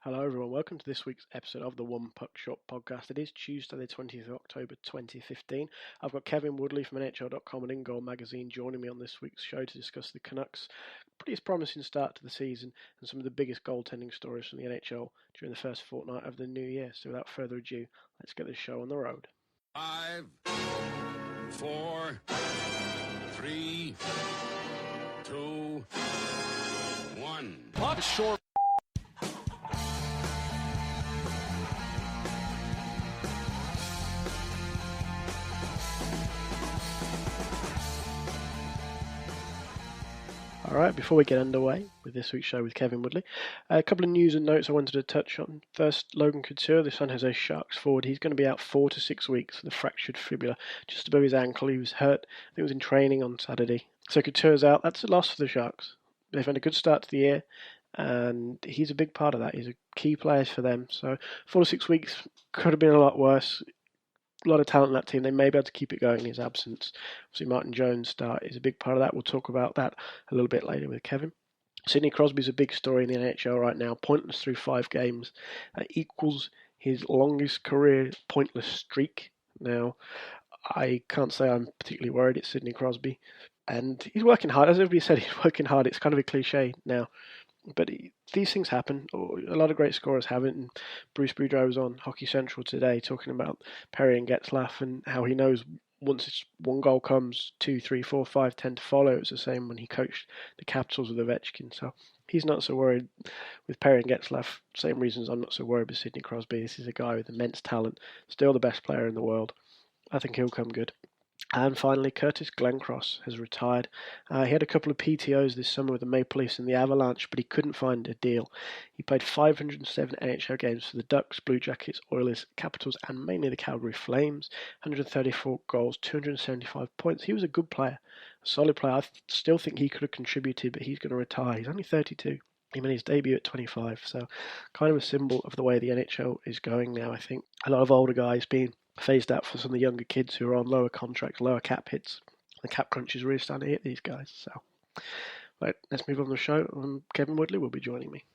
Hello, everyone. Welcome to this week's episode of the One Puck Shot podcast. It is Tuesday, the 20th of October, 2015. I've got Kevin Woodley from NHL.com and InGoal Magazine joining me on this week's show to discuss the Canucks' pretty promising start to the season and some of the biggest goaltending stories from the NHL during the first fortnight of the new year. So without further ado, let's get this show on the road. 5, 4, 3, 2, 1. Puck short. All right, before we get underway with this week's show with Kevin Woodley, a couple of news and notes I wanted to touch on. First, Logan Couture, the San Jose Sharks forward, he's going to be out 4 to 6 weeks with a fractured fibula just above his ankle. He was hurt. I think it was in training on Saturday. So Couture's out. That's a loss for the Sharks. They've had a good start to the year, and he's a big part of that. He's a key player for them. So 4 to 6 weeks could have been a lot worse. A lot of talent in that team. They may be able to keep it going in his absence. Obviously, Martin Jones' start is a big part of that. We'll talk about that a little bit later with Kevin. Sidney Crosby's a big story in the NHL right now. Pointless through 5 games. That equals his longest career pointless streak. Now, I can't say I'm particularly worried. It's Sidney Crosby. And he's working hard. As everybody said, he's working hard. It's kind of a cliche now. But these things happen. A lot of great scorers haven't. And Bruce Boudreau was on Hockey Central today talking about Perry and Getzlaf and how he knows once one goal comes, 2, 3, 4, 5 tend to follow. It's the same when he coached the Capitals with Ovechkin. So he's not so worried with Perry and Getzlaf. Same reasons I'm not so worried with Sidney Crosby. This is a guy with immense talent, still the best player in the world. I think he'll come good. And finally, Curtis Glencross has retired. He had a couple of PTOs this summer with the Maple Leafs and the Avalanche, but he couldn't find a deal. He played 507 NHL games for the Ducks, Blue Jackets, Oilers, Capitals, and mainly the Calgary Flames. 134 goals, 275 points. He was a good player, a solid player. I still think he could have contributed, but he's going to retire. He's only 32. He made his debut at 25, so kind of a symbol of the way the NHL is going now, I think. A lot of older guys being phased out for some of the younger kids who are on lower contracts, lower cap hits. The cap crunch is really starting to hit these guys. So, right, let's move on to the show. Kevin Woodley will be joining me.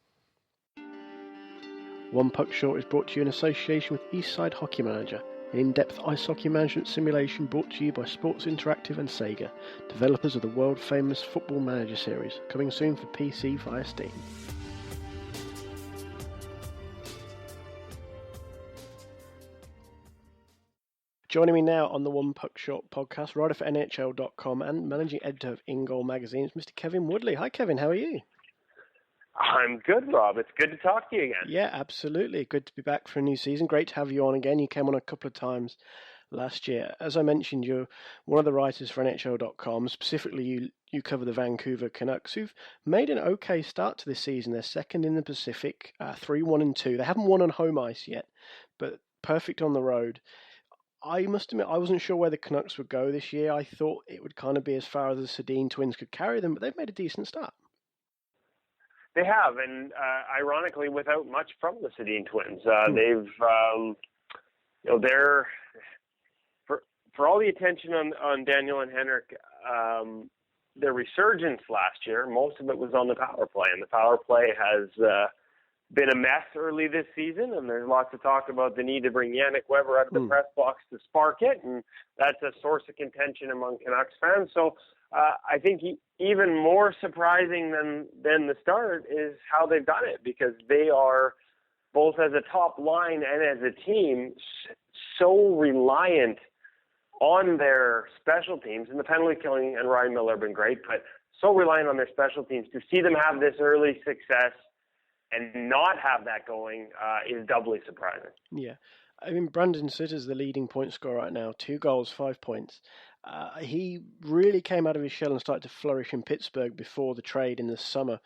One Puck Short is brought to you in association with Eastside Hockey Manager, an in-depth ice hockey management simulation brought to you by Sports Interactive and Sega, developers of the world-famous Football Manager series, coming soon for PC via Steam. Joining me now on the One Puck Short podcast, writer for NHL.com and managing editor of InGoal Magazine, is Mr. Kevin Woodley. Hi, Kevin. How are you? I'm good, Rob. It's good to talk to you again. Yeah, absolutely. Good to be back for a new season. Great to have you on again. You came on a couple of times last year. As I mentioned, you're one of the writers for NHL.com. Specifically, you cover the Vancouver Canucks, who've made an okay start to this season. They're second in the Pacific, 3-1-2. They haven't won on home ice yet, but perfect on the road. I must admit, I wasn't sure where the Canucks would go this year. I thought it would kind of be as far as the Sedin twins could carry them, but they've made a decent start. They have, and ironically, without much from the Sedin twins. They've, they're for all the attention on Daniel and Henrik, their resurgence last year, most of it was on the power play, and the power play has been a mess early this season, and there's lots of talk about the need to bring Yannick Weber out of the press box to spark it, and that's a source of contention among Canucks fans. So I think even more surprising than the start is how they've done it, because they are, both as a top line and as a team, so reliant on their special teams, and the penalty killing and Ryan Miller have been great, but so reliant on their special teams. To see them have this early success and not have that going is doubly surprising. Yeah. I mean, Brandon Sitter's the leading point scorer right now, 2 goals, 5 points. He really came out of his shell and started to flourish in Pittsburgh before the trade in the summer.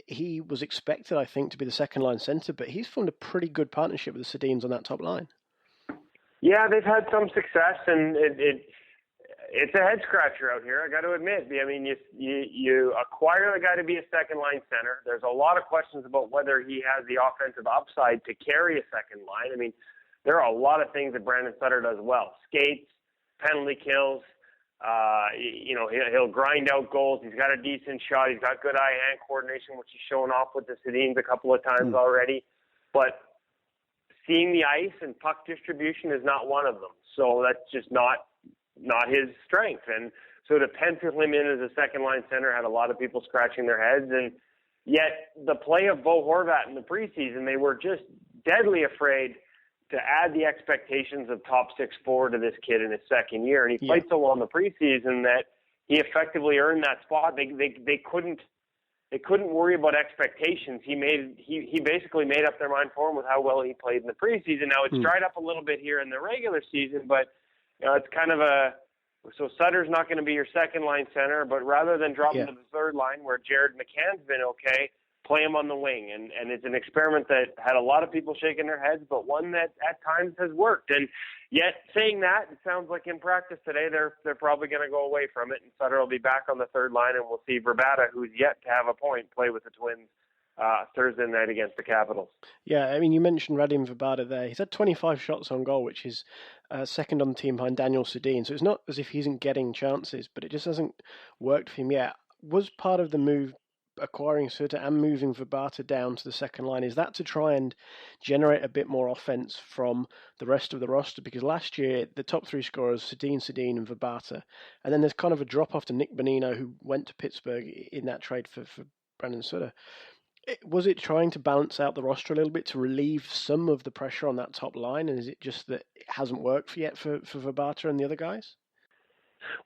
He was expected, I think, to be the second-line centre, but he's formed a pretty good partnership with the Sedins on that top line. Yeah, they've had some success, and it's a head-scratcher out here, I got to admit. I mean, you acquire the guy to be a second-line center. There's a lot of questions about whether he has the offensive upside to carry a second line. I mean, there are a lot of things that Brandon Sutter does well. Skates, penalty kills, he'll grind out goals. He's got a decent shot. He's got good eye-hand coordination, which he's shown off with the Sedins a couple of times already. but seeing the ice and puck distribution is not one of them. So that's just not his strength. And so to pencil him in as a second-line center had a lot of people scratching their heads. And yet the play of Bo Horvat in the preseason, they were just deadly afraid to add the expectations of top six forward to this kid in his second year. And he played so well in the preseason that he effectively earned that spot. They couldn't worry about expectations. He basically made up their mind for him with how well he played in the preseason. Now it's dried up a little bit here in the regular season, but it's kind of so Sutter's not going to be your second line center, but rather than drop him to the third line where Jared McCann's been okay, play him on the wing. And it's an experiment that had a lot of people shaking their heads, but one that at times has worked. And yet saying that, it sounds like in practice today, they're probably going to go away from it, and Sutter will be back on the third line, and we'll see Vrbata, who's yet to have a point, play with the Twins Thursday night against the Capitals. Yeah, I mean, you mentioned Radim Vrbata there. He's had 25 shots on goal, which is second on the team behind Daniel Sedin. So it's not as if he isn't getting chances, but it just hasn't worked for him yet. Was part of the move acquiring Sutter and moving Vrbata down to the second line, is that to try and generate a bit more offense from the rest of the roster? Because last year, the top three scorers, Sedin, and Vrbata, and then there's kind of a drop-off to Nick Bonino, who went to Pittsburgh in that trade for Brandon Sutter. Was it trying to balance out the roster a little bit to relieve some of the pressure on that top line, and is it just that it hasn't worked yet for Vrbata and the other guys?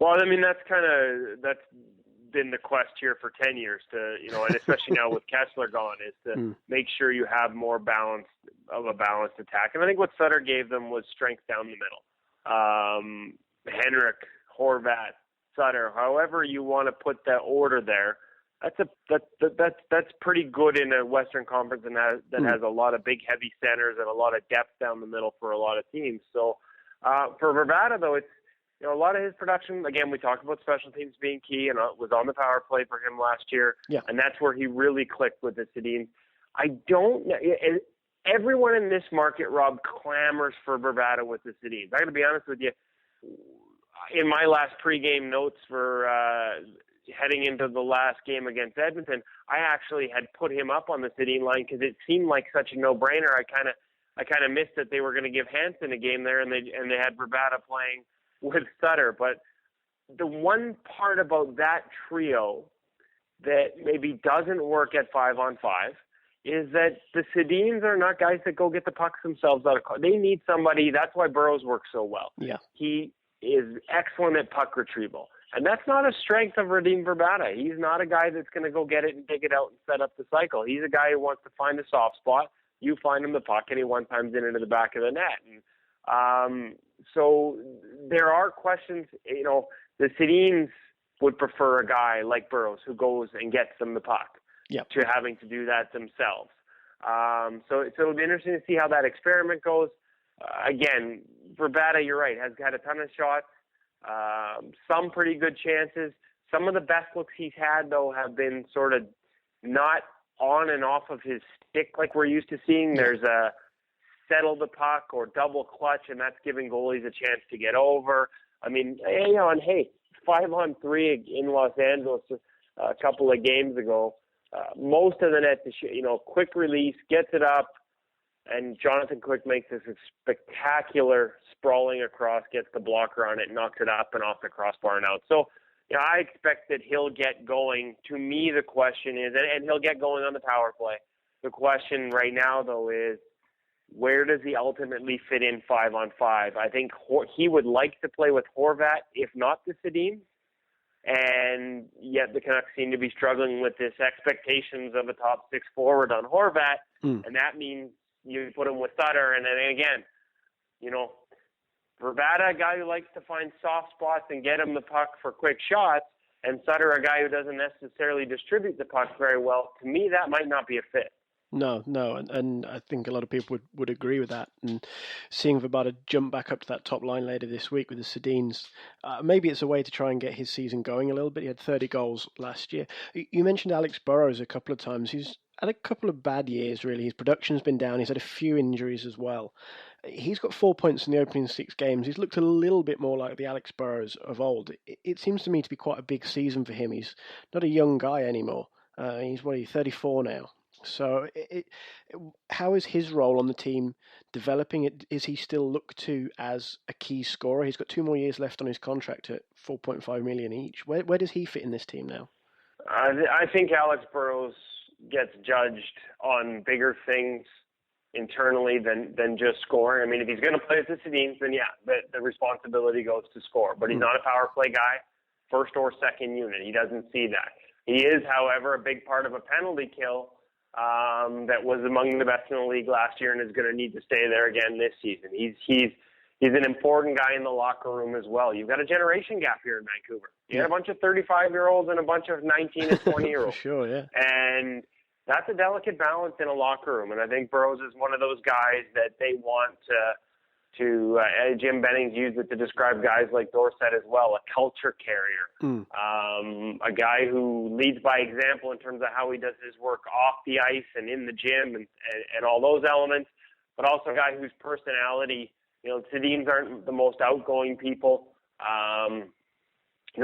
Well, I mean, that's been the quest here for 10 years to, and especially now with Kessler gone, is to make sure you have more balanced attack. And I think what Sutter gave them was strength down the middle. Henrik, Horvat, Sutter, however you want to put that order there, that's pretty good in a Western Conference and that has a lot of big, heavy centers and a lot of depth down the middle for a lot of teams. So for Vrbata, though, it's a lot of his production. Again, we talked about special teams being key, and it was on the power play for him last year, and that's where he really clicked with the Sedin. I don't know. Everyone in this market, Rob, clamors for Vrbata with the Sedins. I got to be honest with you. In my last pregame notes for heading into the last game against Edmonton, I actually had put him up on the Sedin line because it seemed like such a no-brainer. I kind of missed that they were going to give Hansen a game there, and they had Vrbata playing with Sutter. But the one part about that trio that maybe doesn't work at 5-on-5 is that the Sedins are not guys that go get the pucks themselves out of. They need somebody. That's why Burrows works so well. Yeah, he is excellent at puck retrieval. And that's not a strength of Radim Vrbata. He's not a guy that's going to go get it and dig it out and set up the cycle. He's a guy who wants to find a soft spot. You find him the puck, and he one-times in into the back of the net. And so there are questions. The Sedins would prefer a guy like Burrows who goes and gets them the puck to having to do that themselves. So it'll be interesting to see how that experiment goes. Again, Vrbata, you're right, has had a ton of shots. Some pretty good chances. Some of the best looks he's had, though, have been sort of not on and off of his stick like we're used to seeing. There's a settle the puck or double clutch, and that's giving goalies a chance to get over. I mean, 5-on-3 in Los Angeles a couple of games ago, most of the net, quick release, gets it up, and Jonathan Quick makes this spectacular sprawling across, gets the blocker on it, knocks it up and off the crossbar and out. So, I expect that he'll get going. To me, the question is, and he'll get going on the power play. The question right now, though, is where does he ultimately fit in 5-on-5? I think he would like to play with Horvat, if not the Sedin. And yet the Canucks seem to be struggling with this expectations of a top six forward on Horvat. And that means you put him with Sutter, and then again, Vrbata, a guy who likes to find soft spots and get him the puck for quick shots, and Sutter, a guy who doesn't necessarily distribute the puck very well. To me, that might not be a fit. No, and I think a lot of people would agree with that. And seeing Vrbata jump back up to that top line later this week with the Sedins, maybe it's a way to try and get his season going a little bit. He had 30 goals last year. You mentioned Alex Burrows a couple of times. He's had a couple of bad years, really. His production's been down. He's had a few injuries as well. He's got 4 points in the opening 6 games. He's looked a little bit more like the Alex Burrows of old. It seems to me to be quite a big season for him. He's not a young guy anymore. He's 34 now. So, how is his role on the team developing? Is he still looked to as a key scorer? He's got 2 more years left on his contract at $4.5 million each. Where does he fit in this team now? I think Alex Burrows gets judged on bigger things internally than just scoring. I mean, if he's going to play with the Sedins, then yeah, the responsibility goes to score. But he's not a power play guy, first or second unit. He doesn't see that. He is, however, a big part of a penalty kill that was among the best in the league last year and is going to need to stay there again this season. He's an important guy in the locker room as well. You've got a generation gap here in Vancouver. You got a bunch of 35-year-olds and a bunch of 19 and 20-year-olds. For sure, yeah. And that's a delicate balance in a locker room. And I think Burrows is one of those guys that they want to Jim Bennings used it to describe guys like Dorsett as well, a culture carrier, a guy who leads by example in terms of how he does his work off the ice and in the gym and all those elements, but also a guy whose personality, Sedins aren't the most outgoing people.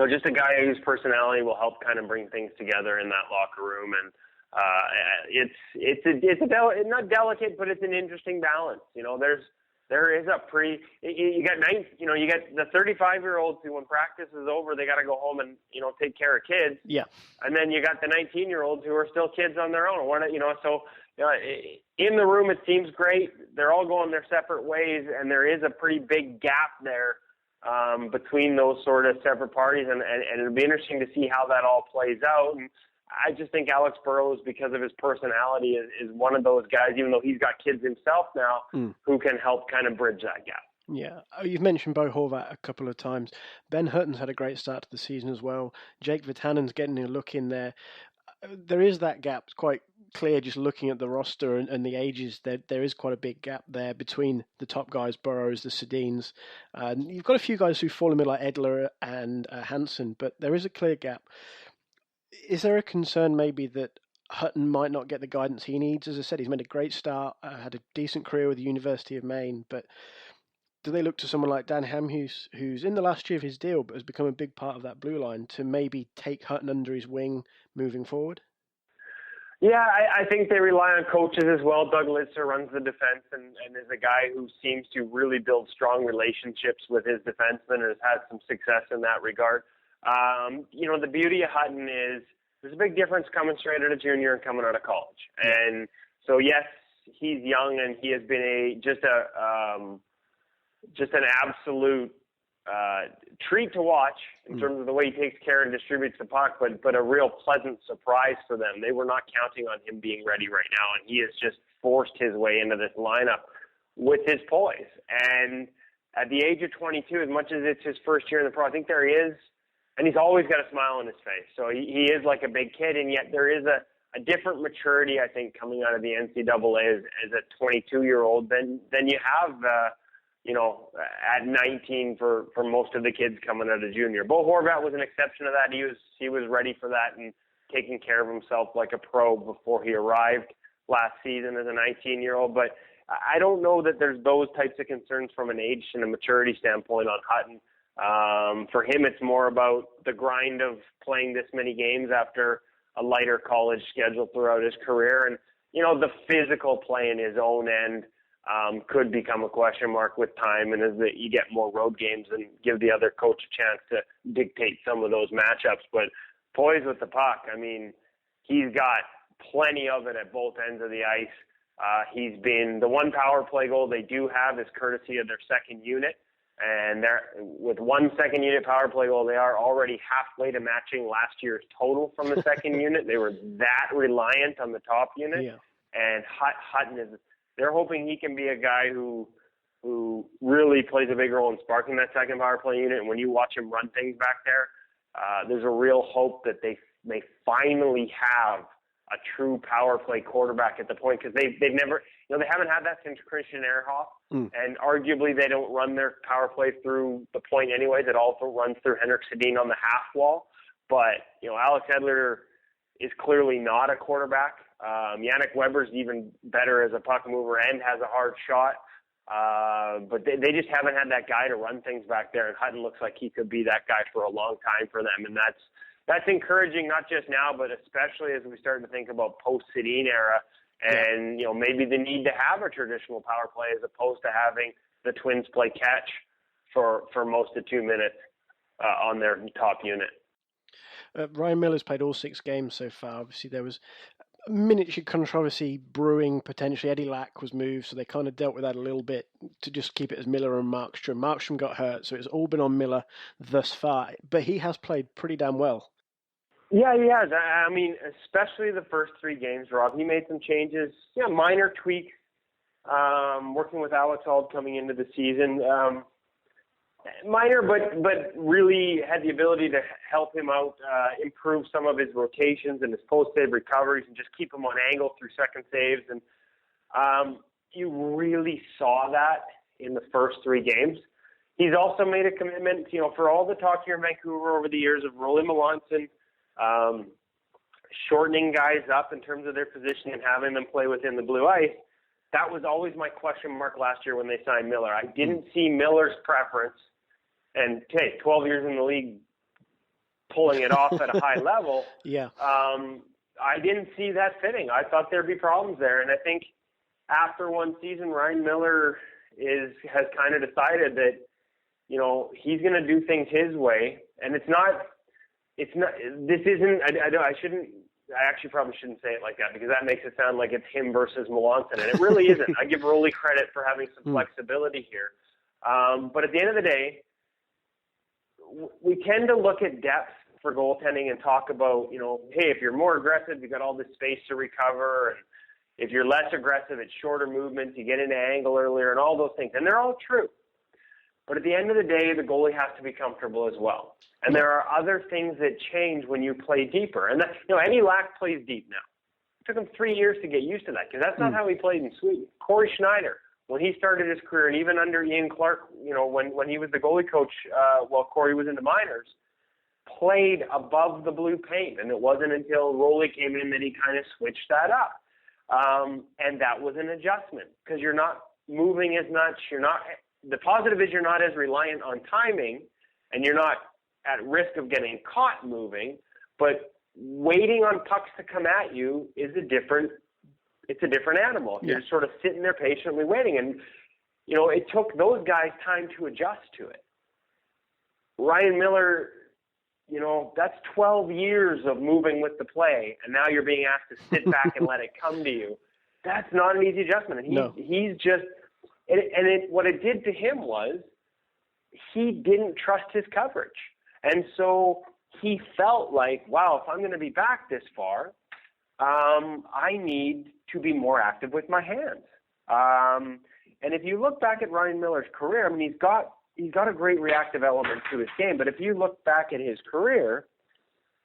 Just a guy whose personality will help kind of bring things together in that locker room. And it's not delicate, but it's an interesting balance. There is a you got the 35-year-olds who, when practice is over, they got to go home and take care of kids. Yeah. And then you got the 19-year-olds who are still kids on their own. In the room it seems great. They're all going their separate ways, and there is a pretty big gap there between those sort of separate parties, and it'll be interesting to see how that all plays out. And I just think Alex Burrows, because of his personality, is one of those guys, even though he's got kids himself now, who can help kind of bridge that gap. Yeah, you've mentioned Bo Horvat a couple of times. Ben Hutton's had a great start to the season as well. Jake Virtanen's getting a look in there. There is that gap. It's quite clear just looking at the roster and the ages. There is quite a big gap there between the top guys, Burrows, the Sedins. You've got a few guys who fall in mid like Edler and Hansen, but there is a clear gap. Is there a concern maybe that Hutton might not get the guidance he needs? As I said, he's made a great start, had a decent career with the University of Maine, but do they look to someone like Dan Hamhuis, who's in the last year of his deal but has become a big part of that blue line, to maybe take Hutton under his wing moving forward? Yeah, I think they rely on coaches as well. Doug Litzer runs the defense and is a guy who seems to really build strong relationships with his defensemen and has had some success in that regard. The beauty of Hutton is there's a big difference coming straight out of junior and coming out of college. And so, yes, he's young and he has been just an absolute treat to watch in terms of the way he takes care and distributes the puck, but a real pleasant surprise for them. They were not counting on him being ready right now, and he has just forced his way into this lineup with his poise. And at the age of 22, as much as it's his first year in the pro, I think there is, and he's always got a smile on his face. So he is like a big kid, and yet there is a different maturity, I think, coming out of the NCAA as a 22-year-old than you have at 19 for most of the kids coming out of junior. Bo Horvat was an exception to that. He was ready for that and taking care of himself like a pro before he arrived last season as a 19-year-old. But I don't know that there's those types of concerns from an age and a maturity standpoint on Hutton. For him, it's more about the grind of playing this many games after a lighter college schedule throughout his career. And, the physical play in his own end could become a question mark with time, and as you get more road games and give the other coach a chance to dictate some of those matchups. But poise with the puck, I mean, he's got plenty of it at both ends of the ice. He's been the one power play goal they do have is courtesy of their second unit, and with one second unit power play goal, they are already halfway to matching last year's total from the second unit. They were that reliant on the top unit, and Hutton is. They're hoping he can be a guy who really plays a big role in sparking that second power play unit. And when you watch him run things back there, there's a real hope that they may finally have a true power play quarterback at the point, because they've never, they haven't had that since Christian Ehrhoff, and arguably they don't run their power play through the point anyways. It also runs through Henrik Sedin on the half wall. But Alex Edler is clearly not a quarterback. Yannick Weber's even better as a puck mover and has a hard shot. But they just haven't had that guy to run things back there, and Hutton looks like he could be that guy for a long time for them. And that's encouraging, not just now, but especially as we start to think about post-Sedin era and, maybe the need to have a traditional power play as opposed to having the Twins play catch for most of 2 minutes on their top unit. Ryan Miller's played all 6 games so far. Obviously, there was miniature controversy brewing potentially. Eddie Lack was moved, so they kind of dealt with that a little bit to just keep it as Miller and Markstrom. Markstrom got hurt, so it's all been on Miller thus far. But he has played pretty damn well. Yeah, he has. I mean, especially the first 3 games, Rob. He made some changes, minor tweaks, working with Alex Auld coming into the season. Minor, but really had the ability to help him out, improve some of his rotations and his post-save recoveries and just keep him on angle through second saves. And you really saw that in the first 3 games. He's also made a commitment, for all the talk here in Vancouver over the years of Rolly Melanson, shortening guys up in terms of their position and having them play within the blue ice. That was always my question mark last year when they signed Miller. I didn't see Miller's preference. And 12 years in the league, pulling it off at a high level. Yeah. I didn't see that fitting. I thought there'd be problems there, and I think after one season, Ryan Miller has kind of decided that he's going to do things his way, and it's not. This isn't. I actually probably shouldn't say it like that because that makes it sound like it's him versus Melanson, and it really isn't. I give Rolly credit for having some flexibility here, but at the end of the day, we tend to look at depth for goaltending and talk about, hey, if you're more aggressive, you've got all this space to recover. And if you're less aggressive, it's shorter movements, you get into angle earlier and all those things. And they're all true. But at the end of the day, the goalie has to be comfortable as well. And there are other things that change when you play deeper. And, Eddie Lack plays deep now. It took him 3 years to get used to that because that's not how he played in Sweden. Corey Schneider, when he started his career, and even under Ian Clark, when he was the goalie coach while Corey was in the minors, played above the blue paint. And it wasn't until Rolly came in that he kind of switched that up. And that was an adjustment because you're not moving as much. The positive is you're not as reliant on timing, and you're not at risk of getting caught moving. But waiting on pucks to come at you is a different animal. Yeah. You're sort of sitting there patiently waiting. And, it took those guys time to adjust to it. Ryan Miller, that's 12 years of moving with the play, and now you're being asked to sit back and let it come to you. That's not an easy adjustment. And he's just – what it did to him was he didn't trust his coverage. And so he felt like, wow, if I'm going to be back this far, I need to be more active with my hands. And if you look back at Ryan Miller's career, I mean, he's got a great reactive element to his game. But if you look back at his career,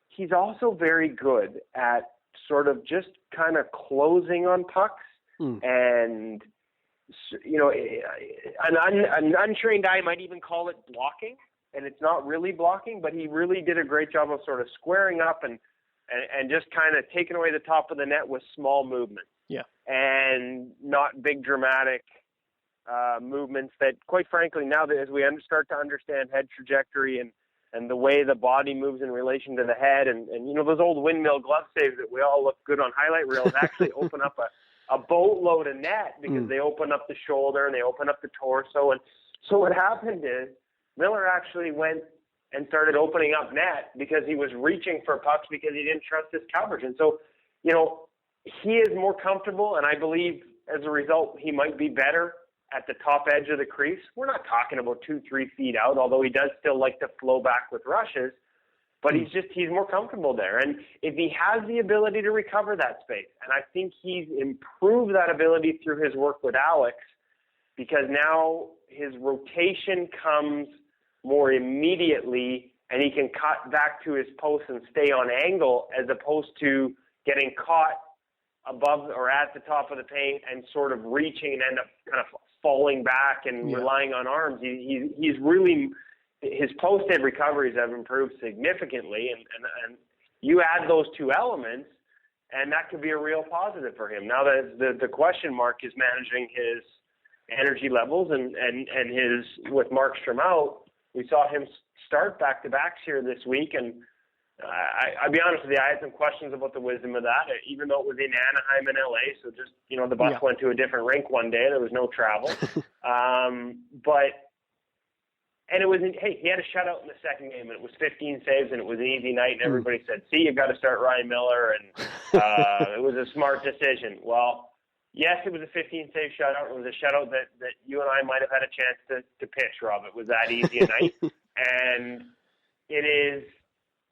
he's also very good at sort of just kind of closing on pucks. And, an untrained eye might even call it blocking. And it's not really blocking, but he really did a great job of sort of squaring up and just kind of taking away the top of the net with small movements. Yeah. And not big dramatic movements that, quite frankly, now that as we start to understand head trajectory and the way the body moves in relation to the head and those old windmill glove saves that we all look good on highlight reels actually open up a boatload of net because they open up the shoulder and they open up the torso. And so what happened is Miller actually went and started opening up net because he was reaching for pucks because he didn't trust his coverage. And so, he is more comfortable, and I believe as a result he might be better at the top edge of the crease. We're not talking about 2-3 feet out, although he does still like to flow back with rushes, but he's more comfortable there. And if he has the ability to recover that space, and I think he's improved that ability through his work with Alex, because now his rotation comes more immediately and he can cut back to his post and stay on angle as opposed to getting caught above or at the top of the paint and sort of reaching and end up kind of falling back and relying on arms. He's really, his post-save recoveries have improved significantly, and you add those two elements, and that could be a real positive for him. Now the question mark is managing his energy levels and his, with Markstrom out, we saw him start back-to-backs here this week, and I'll be honest with you, I had some questions about the wisdom of that, even though it was in Anaheim and LA. So just, the Bucks went to a different rink one day. There was no travel. And it was, he had a shutout in the second game, and it was 15 saves, and it was an easy night, and everybody said, see, you got to start Ryan Miller, and it was a smart decision. Well, yes, it was a 15-save shutout. It was a shutout that you and I might have had a chance to pitch, Rob. It was that easy a night. And it is,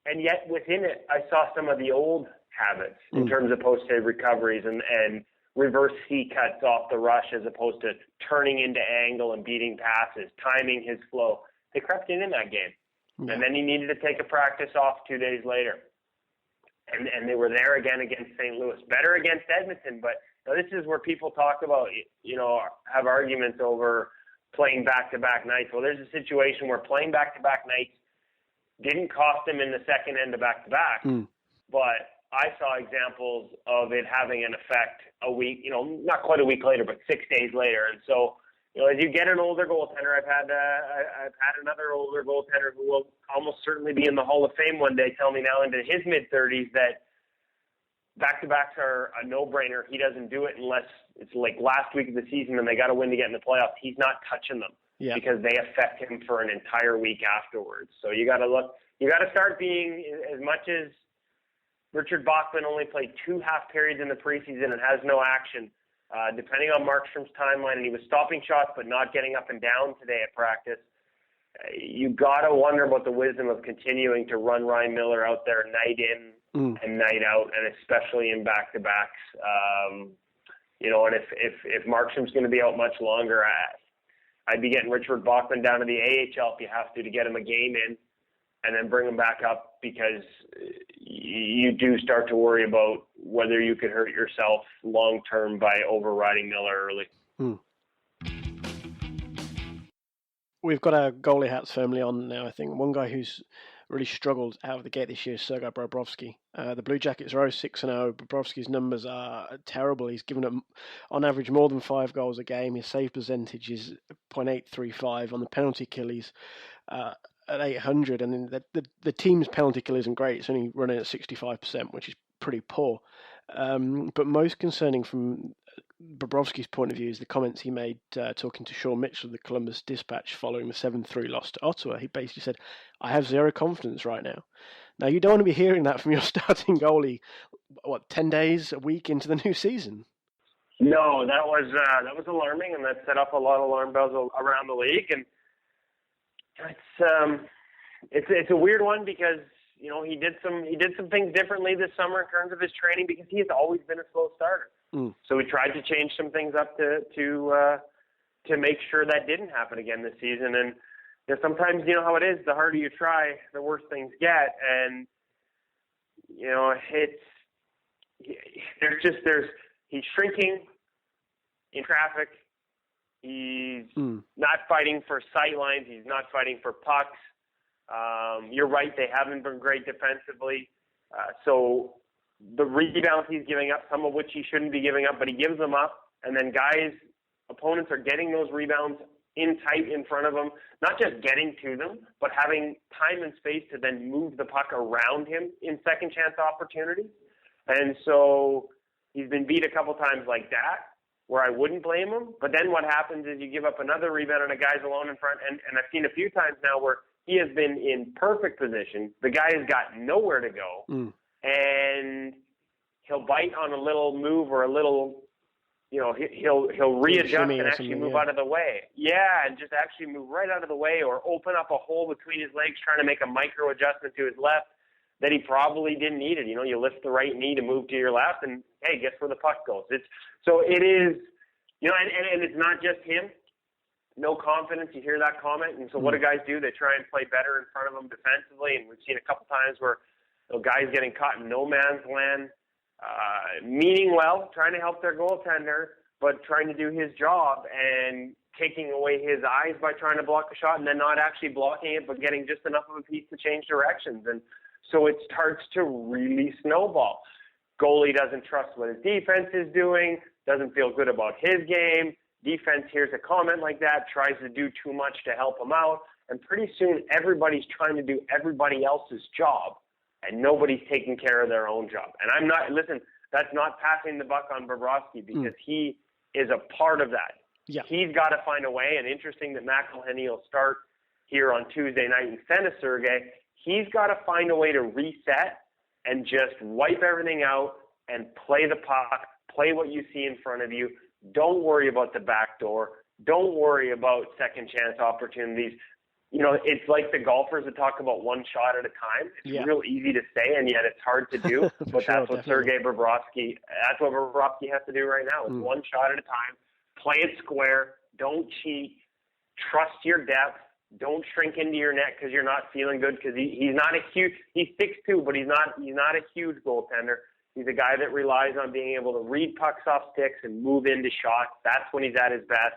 and yet within it, I saw some of the old habits in terms of post-save recoveries and reverse C-cuts off the rush as opposed to turning into angle and beating passes, timing his flow. They crept in that game. Yeah. And then he needed to take a practice off 2 days later. And they were there again against St. Louis. Better against Edmonton, but this is where people talk about, have arguments over playing back-to-back nights. Well, there's a situation where playing back-to-back nights didn't cost him in the second end of back-to-back, but I saw examples of it having an effect a week, not quite a week later, but 6 days later. And so, as you get an older goaltender, I've had another older goaltender who will almost certainly be in the Hall of Fame one day tell me now into his mid-30s that back-to-backs are a no-brainer. He doesn't do it unless it's like last week of the season and they got to win to get in the playoffs. He's not touching them because they affect him for an entire week afterwards. So you got to start being, as much as Richard Bachman only played 2 half periods in the preseason and has no action, depending on Markstrom's timeline, and he was stopping shots but not getting up and down today at practice. You got to wonder about the wisdom of continuing to run Ryan Miller out there night in and night out, and especially in back-to-backs. And if Markstrom's going to be out much longer, I'd be getting Richard Bachman down to the AHL if you have to get him a game in, and then bring him back up, because you do start to worry about whether you could hurt yourself long-term by overriding Miller early. We've got our goalie hats firmly on now, I think. One guy who's really struggled out of the gate this year is Sergei Bobrovsky. The Blue Jackets are 0-6-0. Bobrovsky's numbers are terrible. He's given up, on average, more than 5 goals a game. His save percentage is .835. On the penalty kill, he's at 800, and then the team's penalty kill isn't great. It's only running at 65%, which is pretty poor. But most concerning from Bobrovsky's point of view is the comments he made talking to Sean Mitchell of the Columbus Dispatch following the 7-3 loss to Ottawa. He basically said, I have zero confidence right now. Now, you don't want to be hearing that from your starting goalie, 10 days, a week into the new season? No, that was alarming, and that set up a lot of alarm bells around the league. And it's a weird one because he did some things differently this summer in terms of his training, because he has always been a slow starter. So we tried to change some things up to make sure that didn't happen again this season. And sometimes how it is, the harder you try, the worse things get. And he's shrinking in traffic. He's not fighting for sight lines. He's not fighting for pucks. You're right, they haven't been great defensively. So the rebounds he's giving up, some of which he shouldn't be giving up, but he gives them up. And then opponents are getting those rebounds in tight in front of him, not just getting to them, but having time and space to then move the puck around him in second chance opportunities. And so he's been beat a couple times like that, where I wouldn't blame him. But then what happens is you give up another rebound and a guy's alone in front. And I've seen a few times now where he has been in perfect position. The guy has got nowhere to go. And he'll bite on a little move or a little, he'll readjust and actually move out of the way. Yeah, and just actually move right out of the way, or open up a hole between his legs trying to make a micro adjustment to his left that he probably didn't need it. You lift the right knee to move to your left, and hey, guess where the puck goes? It is, and it's not just him. No confidence. You hear that comment, and so what do guys do? They try and play better in front of them defensively, and we've seen a couple times where guys getting caught in no man's land, meaning well, trying to help their goaltender, but trying to do his job and taking away his eyes by trying to block the shot, and then not actually blocking it, but getting just enough of a piece to change directions. And so it starts to really snowball. Goalie doesn't trust what his defense is doing, doesn't feel good about his game. Defense hears a comment like that, tries to do too much to help him out, and pretty soon everybody's trying to do everybody else's job. and nobody's taking care of their own job. And that's not passing the buck on Bobrovsky, because he is a part of that. Yeah. He's got to find a way, and interesting that McElhinney will start here on Tuesday night instead of Sergei. He's got to find a way to reset and just wipe everything out and play the puck, play what you see in front of you. Don't worry about the back door. Don't worry about second chance opportunities. It's like the golfers that talk about one shot at a time. It's real easy to say, and yet it's hard to do. But that's what Sergei Bobrovsky, has to do right now. It's one shot at a time. Play it square. Don't cheat. Trust your depth. Don't shrink into your net because you're not feeling good, because he's not a huge – he's 6'2", but he's not a huge goaltender. He's a guy that relies on being able to read pucks off sticks and move into shots. That's when he's at his best.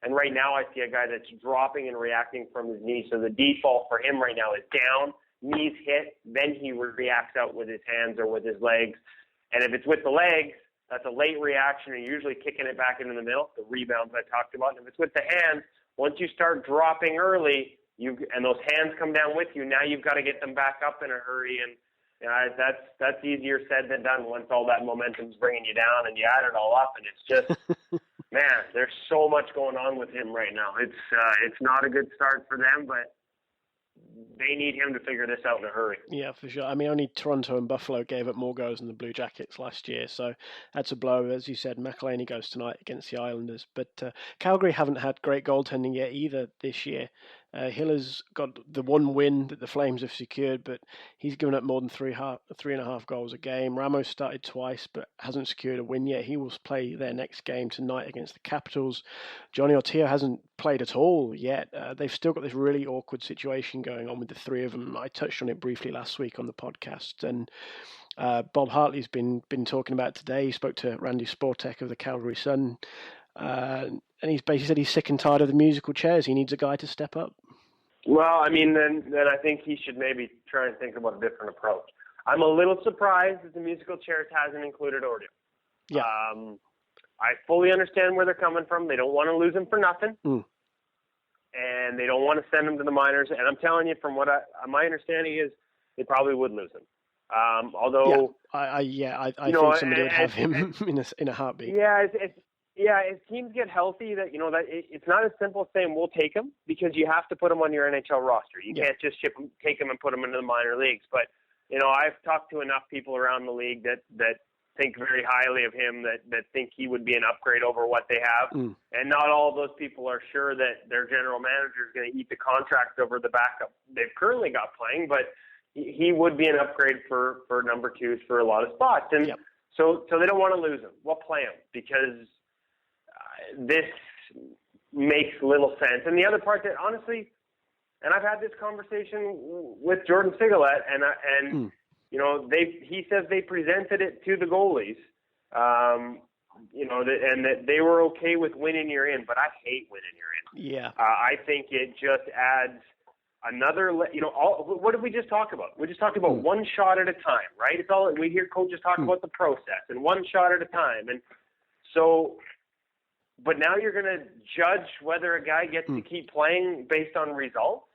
And right now I see a guy that's dropping and reacting from his knee. So the default for him right now is down, knees hit, then he reacts out with his hands or with his legs. And if it's with the legs, that's a late reaction, and usually kicking it back into the middle, the rebounds I talked about. And if it's with the hands, once you start dropping early, and those hands come down with you, now you've got to get them back up in a hurry. And that's easier said than done once all that momentum's bringing you down and you add it all up, and it's just man, there's so much going on with him right now. It's not a good start for them, but they need him to figure this out in a hurry. Yeah, for sure. I mean, only Toronto and Buffalo gave up more goals than the Blue Jackets last year, so that's a blow. As you said, McElhinney goes tonight against the Islanders, but Calgary haven't had great goaltending yet either this year. Hiller's got the one win that the Flames have secured, but he's given up more than 3.5 goals a game. Ramos started twice, but hasn't secured a win yet. He will play their next game tonight against the Capitals. Johnny Ortega hasn't played at all yet. They've still got this really awkward situation going on with the three of them. I touched on it briefly last week on the podcast, and Bob Hartley's been talking about it today. He spoke to Randy Sportek of the Calgary Sun, and he's basically said he's sick and tired of the musical chairs. He needs a guy to step up. Well, I mean, then I think he should maybe try and think about a different approach. I'm a little surprised that the musical chairs hasn't included Ordu. Yeah. I fully understand where they're coming from. They don't want to lose him for nothing, and they don't want to send him to the minors. And I'm telling you, from what my understanding is, they probably would lose him. Although, I think somebody would have him in a heartbeat. Yeah, as teams get healthy, that it's not as simple as saying we'll take him, because you have to put him on your NHL roster. You can't just take him and put him into the minor leagues. But I've talked to enough people around the league that think very highly of him, that think he would be an upgrade over what they have. And not all of those people are sure that their general manager is going to eat the contract over the backup they've currently got playing. But he would be an upgrade for number twos for a lot of spots. And so they don't want to lose him. We'll play him, because this makes little sense. And the other part that, honestly, and I've had this conversation with Jordan Sigalet, and he says they presented it to the goalies, and that they were okay with winning you're in, but I hate winning you're in. Yeah. I think it just adds another, what did we just talk about? We just talked about one shot at a time, right? It's all, we hear coaches talk about the process and one shot at a time. And so, but now you're going to judge whether a guy gets to keep playing based on results.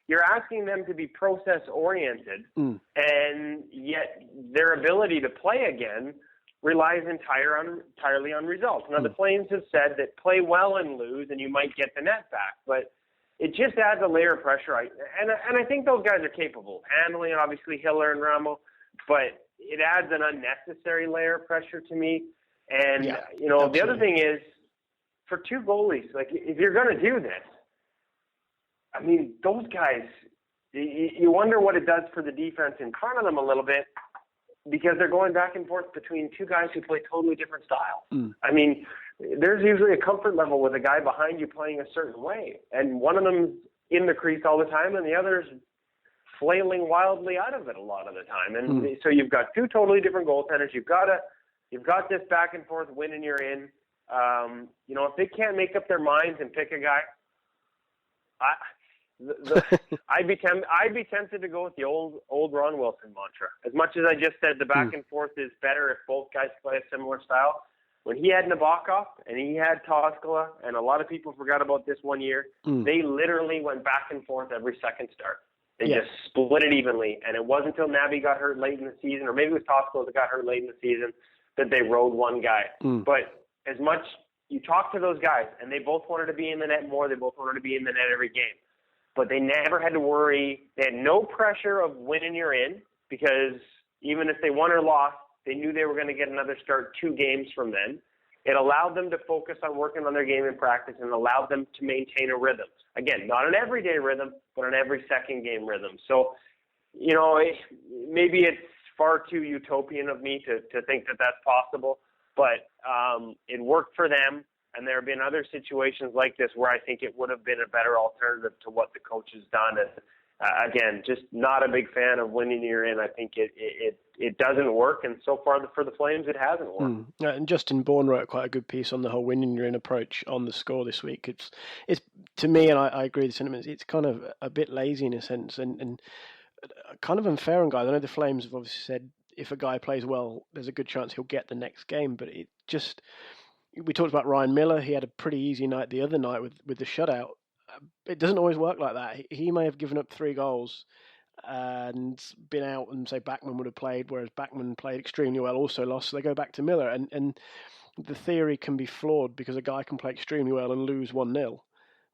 You're asking them to be process oriented, and yet their ability to play again relies entirely on results. Now the Flames have said that play well and lose, and you might get the net back, but it just adds a layer of pressure. And I think those guys are capable of handling, obviously, Hiller and Ramo, but it adds an unnecessary layer of pressure to me. And, the other thing is, for two goalies, if you're going to do this, I mean, those guys, you wonder what it does for the defense in front of them a little bit, because they're going back and forth between two guys who play totally different styles. I mean, there's usually a comfort level with a guy behind you playing a certain way, and one of them's in the crease all the time, and the other's flailing wildly out of it a lot of the time. And so you've got two totally different goaltenders. You've got this back and forth winning you're in. If they can't make up their minds and pick a guy, I'd be tempted to go with the old Ron Wilson mantra. As much as I just said the back and forth is better if both guys play a similar style. When he had Nabokov and he had Toskala, and a lot of people forgot about this one year, they literally went back and forth every second start. They just split it evenly. And it wasn't until Naby got hurt late in the season, or maybe it was Tosco that got hurt late in the season, that they rode one guy. But as much you talk to those guys, and they both wanted to be in the net more, they both wanted to be in the net every game. But they never had to worry. They had no pressure of winning you're in, because even if they won or lost, they knew they were going to get another start 2 games from then. It allowed them to focus on working on their game in practice, and allowed them to maintain a rhythm. Again, not an everyday rhythm, but an every second game rhythm. So, you know, maybe it's far too utopian of me to think that that's possible, but it worked for them. And there have been other situations like this where I think it would have been a better alternative to what the coach has done. And again, just not a big fan of winning you're in. I think it doesn't work, and so far for the Flames, it hasn't worked. And Justin Bourne wrote quite a good piece on the whole winning you're in approach on the score this week. It's to me, and I agree with the sentiments, it's kind of a bit lazy in a sense, and kind of unfair on guys. I know the Flames have obviously said if a guy plays well, there's a good chance he'll get the next game, but it just... We talked about Ryan Miller. He had a pretty easy night the other night with the shutout. It doesn't always work like that. He may have given up 3 goals and been out, and say Backman would have played, whereas Backman played extremely well, also lost. So they go back to Miller, and the theory can be flawed because a guy can play extremely well and lose 1-0,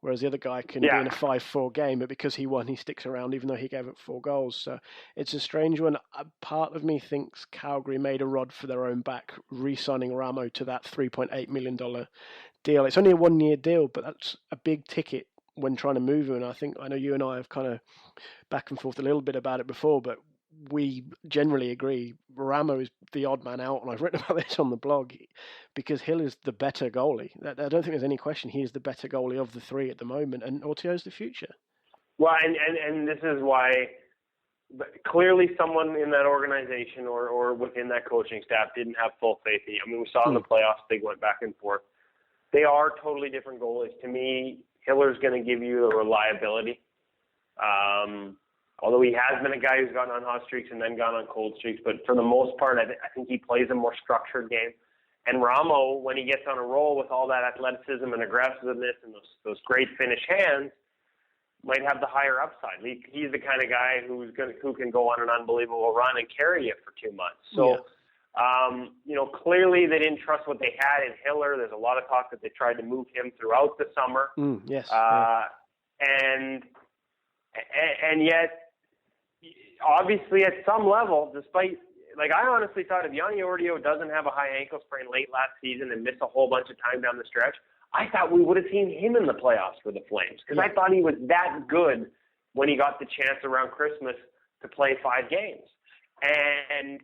whereas the other guy can be in a 5-4 game, but because he won, he sticks around even though he gave up 4 goals. So it's a strange one. A part of me thinks Calgary made a rod for their own back, re-signing Ramo to that $3.8 million deal. It's only a 1-year deal, but that's a big ticket when trying to move him. And I know you and I have kind of back and forth a little bit about it before, but we generally agree Ramo is the odd man out, and I've written about this on the blog, because Hill is the better goalie. I don't think there's any question he is the better goalie of the 3 at the moment, and Autio's the future. Well, and this is why clearly someone in that organization or within that coaching staff didn't have full faith in him. I mean, we saw in the playoffs they went back and forth. They are totally different goalies. To me, Hiller's going to give you a reliability. Although he has been a guy who's gone on hot streaks and then gone on cold streaks, but for the most part, I think he plays a more structured game. And Ramo, when he gets on a roll with all that athleticism and aggressiveness and those great finish hands, might have the higher upside. He's the kind of guy who can go on an unbelievable run and carry it for 2 months. So, you know, clearly they didn't trust what they had in Hiller. There's a lot of talk that they tried to move him throughout the summer. And yet, obviously, at some level, despite, like, I honestly thought if Yanni Ordio doesn't have a high ankle sprain late last season and miss a whole bunch of time down the stretch, I thought we would have seen him in the playoffs for the Flames, because I thought he was that good when he got the chance around Christmas to play 5 games. And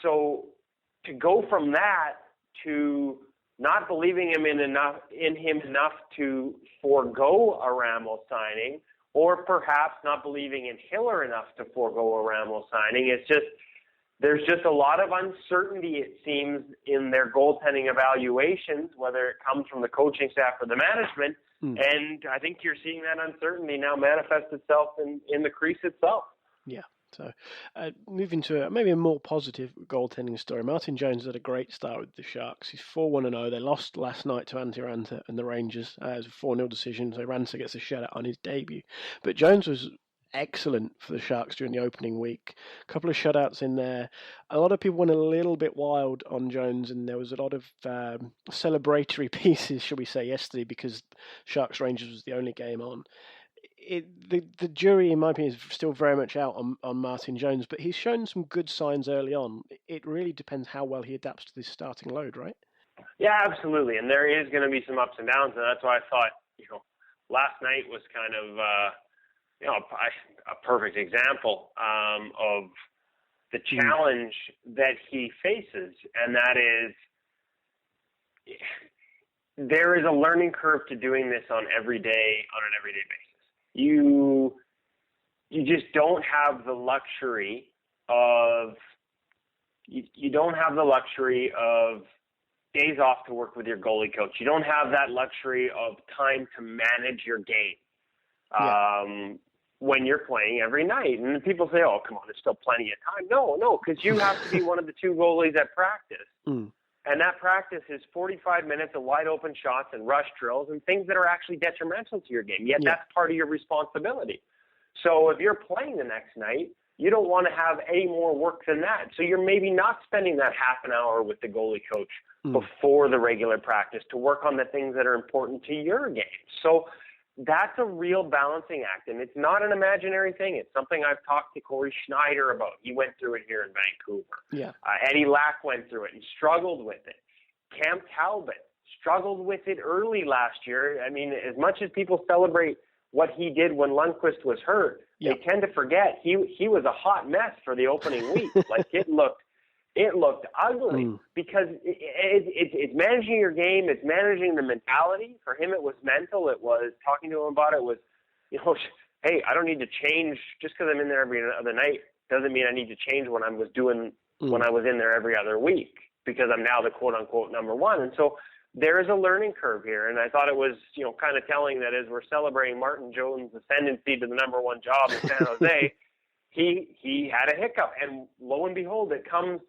so to go from that to not believing in him enough to forego a Ramos signing, or perhaps not believing in Hiller enough to forego a Ramos signing. There's just a lot of uncertainty, it seems, in their goaltending evaluations, whether it comes from the coaching staff or the management. And I think you're seeing that uncertainty now manifest itself in the crease itself. Yeah. So moving to maybe a more positive goaltending story. Martin Jones had a great start with the Sharks. He's 4-1-0. They lost last night to Antti Ranta and the Rangers. It was a 4-0 decision, so Ranta gets a shutout on his debut. But Jones was excellent for the Sharks during the opening week. A couple of shutouts in there. A lot of people went a little bit wild on Jones, and there was a lot of celebratory pieces, shall we say, yesterday, because Sharks Rangers was the only game on. The jury, in my opinion, is still very much out on Martin Jones, but he's shown some good signs early on. It really depends how well he adapts to this starting load, right? Yeah, absolutely. And there is going to be some ups and downs, and that's why I thought, last night was kind of, a perfect example of the challenge that he faces, and that is there is a learning curve to doing this on an everyday basis. You just don't have the luxury of days off to work with your goalie coach. You don't have that luxury of time to manage your game when you're playing every night. And people say, "Oh, come on, there's still plenty of time." No, because you have to be one of the 2 goalies at practice. And that practice is 45 minutes of wide open shots and rush drills and things that are actually detrimental to your game. Yet that's part of your responsibility. So if you're playing the next night, you don't want to have any more work than that. So you're maybe not spending that half an hour with the goalie coach before the regular practice to work on the things that are important to your game. So that's a real balancing act, and it's not an imaginary thing. It's something I've talked to Corey Schneider about. He went through it here in Vancouver. Yeah. Eddie Lack went through it and struggled with it. Cam Talbot struggled with it early last year. I mean, as much as people celebrate what he did when Lundqvist was hurt, they tend to forget he was a hot mess for the opening week. Like it looked ugly because it's managing your game. It's managing the mentality. For him, it was mental. It was talking to him about it. Was, hey, I don't need to change just because I'm in there every other night. Doesn't mean I need to change what I was doing when I was in there every other week because I'm now the quote unquote number one. And so there is a learning curve here. And I thought it was, kind of telling that as we're celebrating Martin Jones' ascendancy to the number one job in San Jose, he had a hiccup. And lo and behold, it comes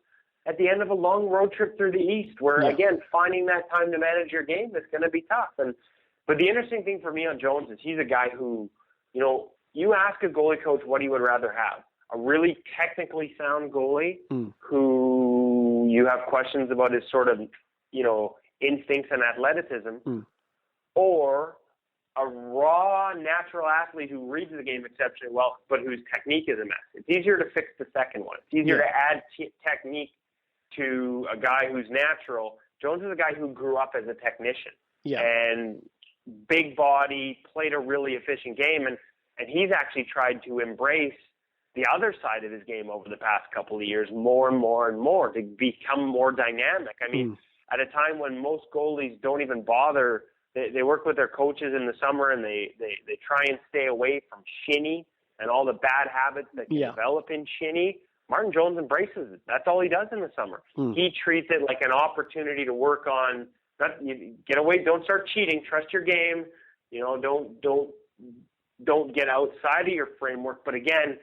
at the end of a long road trip through the East where, again, finding that time to manage your game is going to be tough. But the interesting thing for me on Jones is he's a guy who, you ask a goalie coach what he would rather have, a really technically sound goalie who you have questions about his sort of, instincts and athleticism, or a raw, natural athlete who reads the game exceptionally well, but whose technique is a mess. It's easier to fix the second one. It's easier to add technique to a guy who's natural. Jones is a guy who grew up as a technician and big body, played a really efficient game, and he's actually tried to embrace the other side of his game over the past couple of years more and more and more to become more dynamic. I mean, at a time when most goalies don't even bother, they work with their coaches in the summer and they try and stay away from shinny and all the bad habits that can develop in shinny. Martin Jones embraces it. That's all he does in the summer. He treats it like an opportunity to work on, get away, don't start cheating, trust your game, don't get outside of your framework. But again,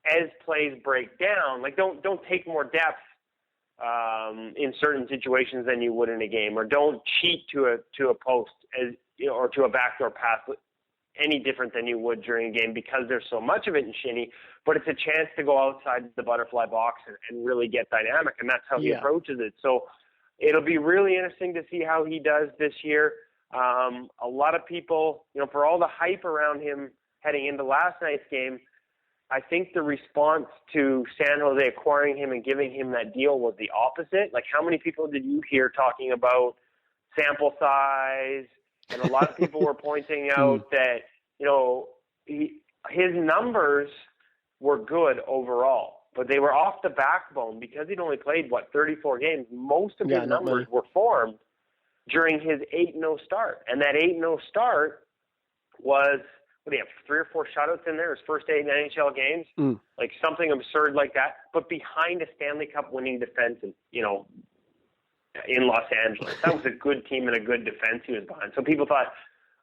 as plays break down, like don't take more depth in certain situations than you would in a game, or don't cheat to a post or to a backdoor pass any different than you would during a game because there's so much of it in shinny. But it's a chance to go outside the butterfly box and really get dynamic, and that's how he approaches it. So it'll be really interesting to see how he does this year. A lot of people, for all the hype around him heading into last night's game, I think the response to San Jose acquiring him and giving him that deal was the opposite. Like, how many people did you hear talking about sample size? And a lot of people were pointing out that, his numbers were good overall, but they were off the backbone because he'd only played, 34 games. Most of his numbers were formed during his 8-0 start. And that 8-0 start was, what do you have, 3 or 4 shutouts in there, his first 8 NHL games? Like something absurd like that, but behind a Stanley Cup winning defense and, in Los Angeles. That was a good team and a good defense he was behind. So people thought,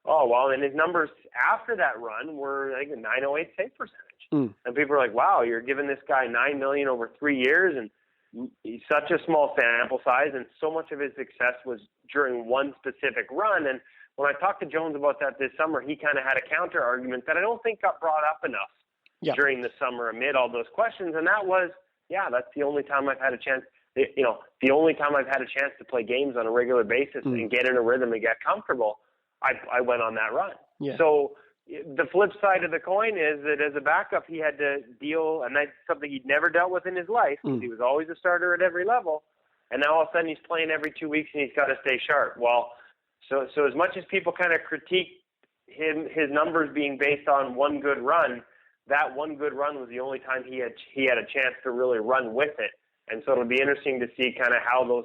oh, well, and his numbers after that run were like a .908 save percentage. And people were like, wow, you're giving this guy $9 million over 3 years, and he's such a small sample size, and so much of his success was during one specific run. And when I talked to Jones about that this summer, he kind of had a counter argument that I don't think got brought up enough during the summer amid all those questions. And that was, that's the only time I've had a chance. The only time I've had a chance to play games on a regular basis and get in a rhythm and get comfortable, I went on that run. So the flip side of the coin is that as a backup, he had to deal, and that's something he'd never dealt with in his life. He was always a starter at every level. And now all of a sudden he's playing every 2 weeks and he's got to stay sharp. Well, so as much as people kind of critique his numbers being based on one good run, that one good run was the only time he had a chance to really run with it. And so it'll be interesting to see kind of how those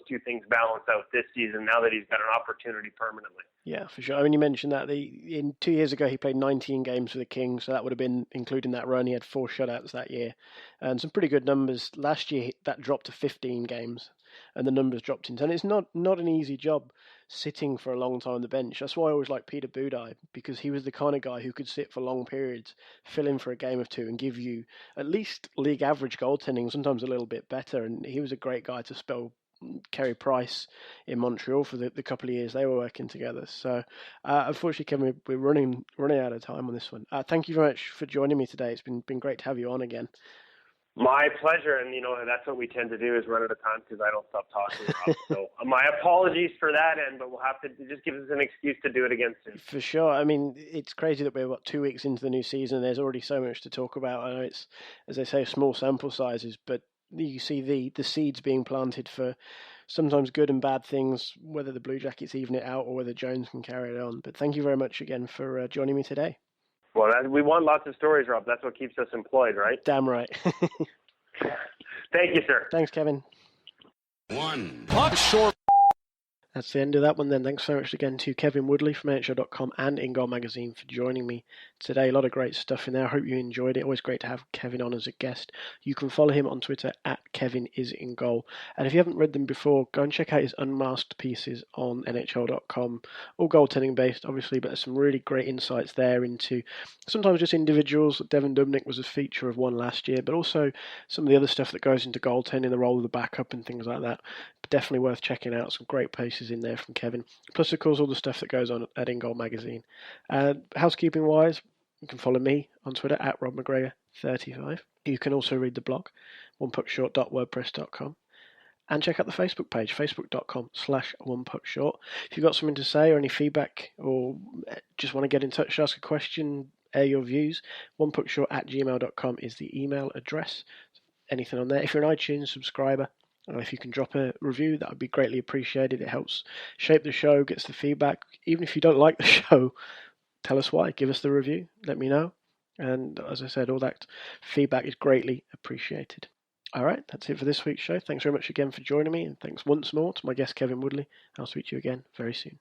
two things balance out this season now that he's got an opportunity permanently. Yeah, for sure. I mean, you mentioned that in 2 years ago he played 19 games for the Kings, so that would have been including that run. He had 4 shutouts that year, and some pretty good numbers. Last year that dropped to 15 games, and the numbers dropped into. And it's not an easy job sitting for a long time on the bench. That's why I always liked Peter Budaj, because he was the kind of guy who could sit for long periods, fill in for a game of two, and give you at least league average goaltending, sometimes a little bit better. And he was a great guy to spell Carey Price in Montreal for the couple of years they were working together. So, unfortunately, Kevin, we're running out of time on this one. Thank you very much for joining me today. It's been great to have you on again. My pleasure, and that's what we tend to do is run out of time because I don't stop talking, Rob. So my apologies for that, but we'll have to just give us an excuse to do it again soon. For sure. I mean, it's crazy that we're 2 weeks into the new season. There's already so much to talk about. I know it's, as they say, small sample sizes, but you see the seeds being planted for sometimes good and bad things, whether the Blue Jackets even it out or whether Jones can carry it on. But thank you very much again for joining me today. Well, we want lots of stories, Rob. That's what keeps us employed, right? Damn right. Thank you, sir. Thanks, Kevin. One. Puck short. That's the end of that one then. Thanks so much again to Kevin Woodley from NHL.com and InGoal Magazine for joining me today. A lot of great stuff in there. I hope you enjoyed it. Always great to have Kevin on as a guest. You can follow him on Twitter at KevinIsInGoal. And if you haven't read them before, go and check out his unmasked pieces on NHL.com. All goaltending based, obviously, but there's some really great insights there into sometimes just individuals. Devin Dubnyk was a feature of one last year, but also some of the other stuff that goes into goaltending, the role of the backup and things like that. Definitely worth checking out. Some great pieces in there from Kevin. Plus, of course, all the stuff that goes on at InGoal Magazine. Housekeeping-wise, you can follow me on Twitter at RobMcGregor35. You can also read the blog, onepuckshort.wordpress.com. And check out the Facebook page, facebook.com/onepuckshort. If you've got something to say or any feedback or just want to get in touch, ask a question, air your views, onepuckshort@gmail.com is the email address. Anything on there. If you're an iTunes subscriber, if you can drop a review, that would be greatly appreciated. It helps shape the show, gets the feedback. Even if you don't like the show, tell us why. Give us the review. Let me know. And as I said, all that feedback is greatly appreciated. All right, that's it for this week's show. Thanks very much again for joining me. And thanks once more to my guest, Kevin Woodley. I'll speak to you again very soon.